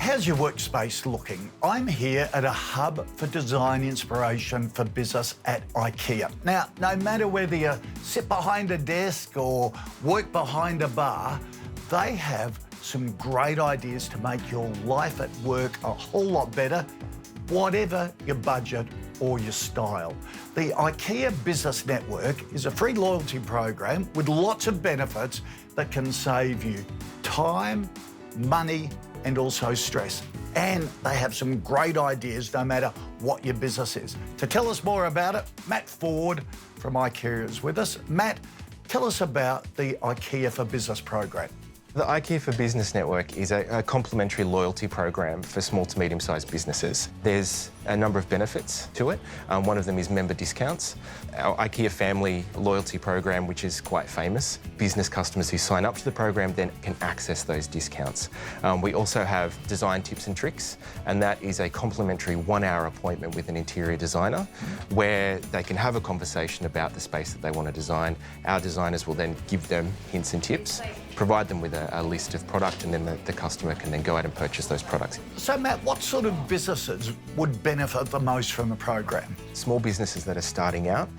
how's your workspace looking? I'm here at a hub for design inspiration for business at IKEA. Now, no matter whether you sit behind a desk or work behind a bar, they have some great ideas to make your life at work a whole lot better, whatever your budget or your style. The IKEA Business Network is a free loyalty program with lots of benefits that can save you time, money, and also stress. And they have some great ideas no matter what your business is. To tell us more about it, Matt Ford from IKEA is with us. Matt, tell us about the IKEA for Business program. The IKEA for Business Network is a complimentary loyalty program for small to medium-sized businesses. There's a number of benefits to it. One of them is member discounts. Our IKEA Family Loyalty program, which is quite famous, business customers who sign up to the program then can access those discounts. We also have design tips and tricks, and that is a complimentary 1-hour appointment with an interior designer where they can have a conversation about the space that they want to design. Our designers will then give them hints and tips, provide them with a list of product, and then the customer can then go out and purchase those products. So, Matt, what sort of businesses would benefit the most from the program? Small businesses that are starting out,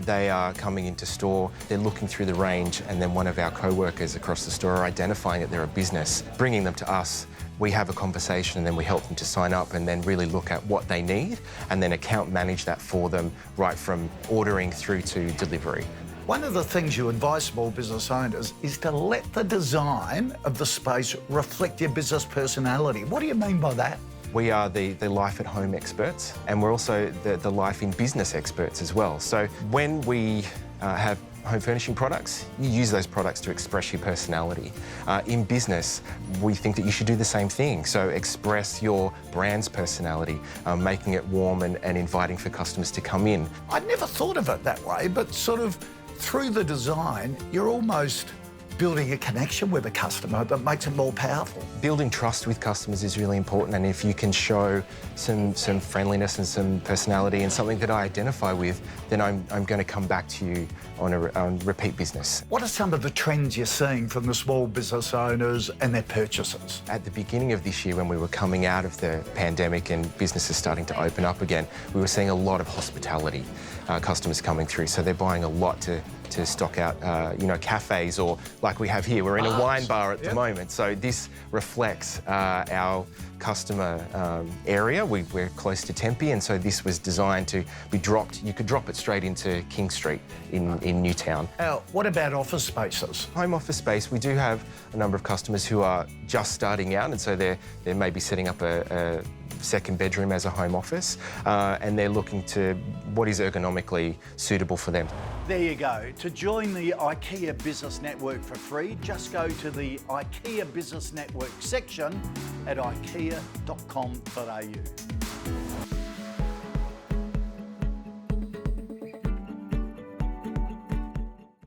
they are coming into store, they're looking through the range, and then one of our co-workers across the store are identifying that they're a business, bringing them to us. We have a conversation and then we help them to sign up and then really look at what they need and then account manage that for them right from ordering through to delivery. One of the things you advise small business owners is to let the design of the space reflect your business personality. What do you mean by that? We are the life at home experts, and we're also the life in business experts as well. So when we have home furnishing products, you use those products to express your personality. In business, we think that you should do the same thing. So express your brand's personality, making it warm and inviting for customers to come in. I'd never thought of it that way, but sort of through the design, you're almost building a connection with a customer that makes it more powerful. Building trust with customers is really important, and if you can show some friendliness and some personality and something that I identify with, then I'm going to come back to you on repeat business. What are some of the trends you're seeing from the small business owners and their purchasers? At the beginning of this year, when we were coming out of the pandemic and businesses starting to open up again, we were seeing a lot of hospitality customers coming through, so they're buying a lot to stock out, cafes, or like we have here, we're in a wine bar at the moment. So this reflects our customer area. We're close to Tempe, and so this was designed to be dropped. You could drop it straight into King Street in Newtown. Now, what about office spaces? Home office space, we do have a number of customers who are just starting out, and so they're maybe setting up a second bedroom as a home office, and they're looking to what is ergonomically suitable for them. There you go. To join the IKEA Business Network for free, just go to the IKEA Business Network section at ikea.com.au.